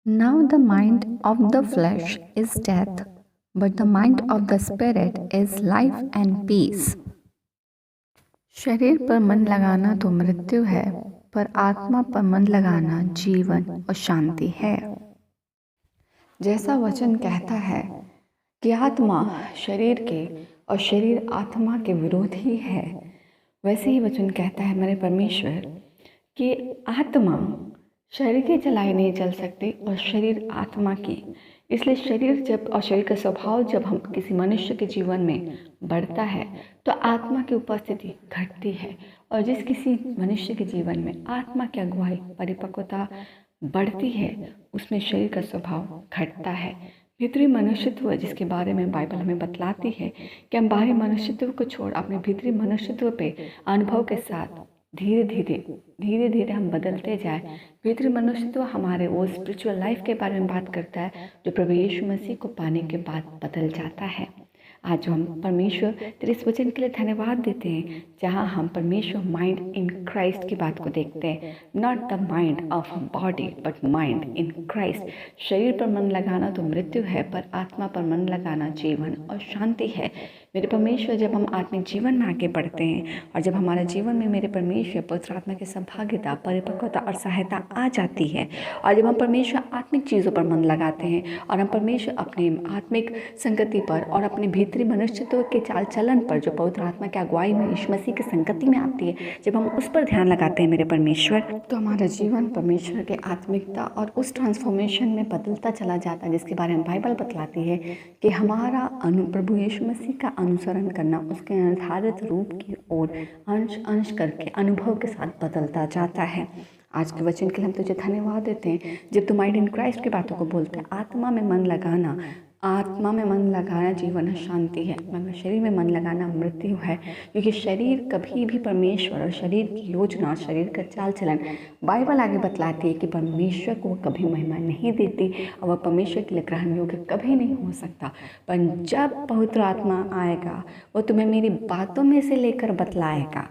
Now the mind of the flesh is death, but the mind of the spirit is life and peace. शरीर पर मन लगाना तो मृत्यु है, पर आत्मा पर मन लगाना जीवन और शांति है। जैसा वचन कहता है कि आत्मा शरीर के और शरीर आत्मा के विरोधी है, वैसे ही वचन कहता है मेरे परमेश्वर कि आत्मा शरीर की चलाई नहीं चल सकती और शरीर आत्मा की। इसलिए शरीर जब और शरीर का स्वभाव जब हम किसी मनुष्य के जीवन में बढ़ता है तो आत्मा की उपस्थिति घटती है, और जिस किसी मनुष्य के जीवन में आत्मा की अगुवाई परिपक्वता बढ़ती है उसमें शरीर का स्वभाव घटता है। भीतरी मनुष्यत्व जिसके बारे में बाइबल हमें बतलाती है कि हम बाहरी मनुष्यत्व को छोड़ अपने भीतरी मनुष्यत्व पे अनुभव के साथ धीरे धीरे हम बदलते जाए। भीतरी मनुष्यत्व हमारे वो स्पिरिचुअल लाइफ के बारे में बात करता है जो प्रभु यीशु मसीह को पाने के बाद बदल जाता है। आज हम परमेश्वर तेरे इस वचन के लिए धन्यवाद देते हैं जहाँ हम परमेश्वर माइंड इन क्राइस्ट की बात को देखते हैं। Not the mind of body but mind in Christ. शरीर पर मन लगाना तो मृत्यु है, पर आत्मा पर मन लगाना जीवन और शांति है। मेरे परमेश्वर जब हम आत्मिक जीवन में आगे बढ़ते हैं और जब हमारे जीवन में मेरे परमेश्वर पवित्र आत्मा की संभाव्यता परिपक्वता और सहायता आ जाती है, और जब हम परमेश्वर आत्मिक चीज़ों पर मन लगाते हैं और हम परमेश्वर अपने आत्मिक संगति पर और अपने भीतरी मनुष्यत्व के चाल चलन पर जो पवित्र आत्मा की अगुवाई में यीशु मसीह की संगति में आती है, जब हम उस पर ध्यान लगाते हैं मेरे परमेश्वर, तो हमारा जीवन परमेश्वर के आत्मिकता और उस ट्रांसफॉर्मेशन में बदलता चला जाता है जिसके बारे में बाइबल बतलाती है कि हमारा प्रभु यीशु मसीह का अनुसरण करना उसके निर्धारित रूप की ओर अंश अंश करके अनुभव के साथ बदलता जाता है। आज के वचन के लिए हम तुझे धन्यवाद देते हैं। जब तू माइंड इन क्राइस्ट की बातों को बोलते हैं, आत्मा में मन लगाना जीवन और शांति है, मगर शरीर में मन लगाना मृत्यु है। क्योंकि शरीर कभी भी परमेश्वर और शरीर की योजना और शरीर का चाल चलन बाइबल आगे बतलाती है कि परमेश्वर को कभी महिमा नहीं देती और वह परमेश्वर के लिए ग्रहण योग्य कभी नहीं हो सकता। पर जब पवित्र आत्मा आएगा वो तुम्हें मेरी बातों में से लेकर बतलाएगा।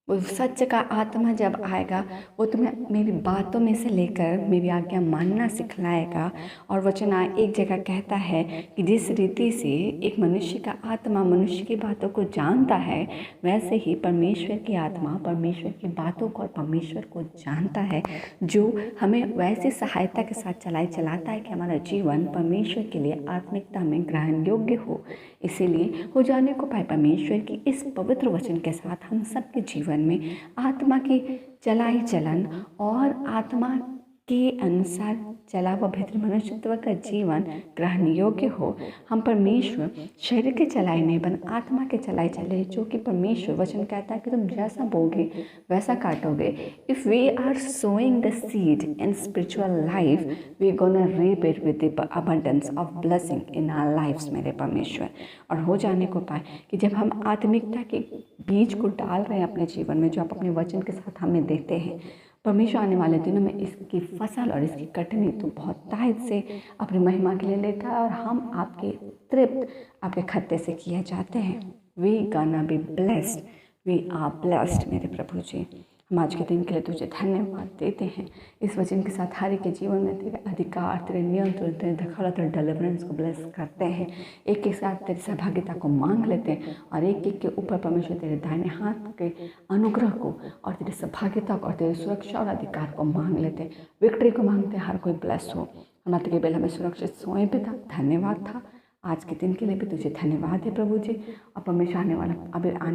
वो सच का आत्मा जब आएगा वो तुम्हें मेरी बातों में से लेकर मेरी आज्ञा मानना सिखलाएगा। और वचन एक जगह कहता है कि जिस रीति से एक मनुष्य का आत्मा मनुष्य की बातों को जानता है, वैसे ही परमेश्वर की आत्मा परमेश्वर की बातों को और परमेश्वर को जानता है, जो हमें वैसी सहायता के साथ चलाता है कि हमारा जीवन परमेश्वर के लिए आत्मिकता में ग्रहण योग्य हो। इसीलिए हो जाने को पाए परमेश्वर की इस पवित्र वचन के साथ हम सबके जीवन में आत्मा की चलाई चलन और आत्मा के अनुसार चला हुआ भीतर मनुष्यत्व का जीवन ग्रहण योग्य हो। हम परमेश्वर शरीर के चलाए नहीं बन आत्मा के चलाए चले, जो कि परमेश्वर वचन कहता है कि तुम जैसा बोगे वैसा काटोगे। If we are sowing the seed in spiritual life we gonna reap it with the abundance of blessing in our lifes मेरे परमेश्वर। और हो जाने को पाए कि जब हम आत्मिकता के बीज को डाल रहे हैं अपने जीवन में, जो आप अपने वचन के साथ हमें देते हैं, परमेश्वर आने वाले दिनों में इसकी फसल और इसकी कटनी तो बहुत तायद से अपनी महिमा के लिए लेता है और हम आपके तृप्त आपके खत्ते से किए जाते हैं। We gonna be blessed, we are blessed मेरे प्रभु जी। हम आज के दिन के लिए तुझे धन्यवाद देते हैं। इस वचन के साथ हर एक के जीवन में तेरे अधिकार, तेरे नियंत्रण, तेरे दखलत और डिलीवरेंस को ब्लेस करते हैं। एक के साथ तेरी सहभागिता को मांग लेते हैं और एक एक के ऊपर परमेश्वर तेरे दाहिने हाथ के अनुग्रह को और तेरी सहभागिता को और तेरी सुरक्षा और अधिकार को मांग लेते हैं। विक्ट्री को मांगते हैं, हर कोई ब्लेस हो। हमारे के बेल हमें सुरक्षित सोए पिता, धन्यवाद था। आज के दिन के लिए भी तुझे धन्यवाद है प्रभु जी। और परमेश्वर आने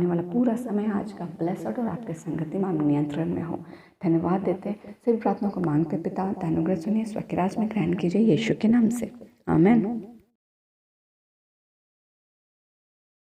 वाला पूरा समय आज का ब्लेसड और आपके संगति में नियंत्रण में हो। धन्यवाद देते सभी प्रार्थना को मांगते पिता, अनुग्रह सुनिए, स्वर्ग के राज में ग्रहण कीजिए यीशु के नाम से, आमीन।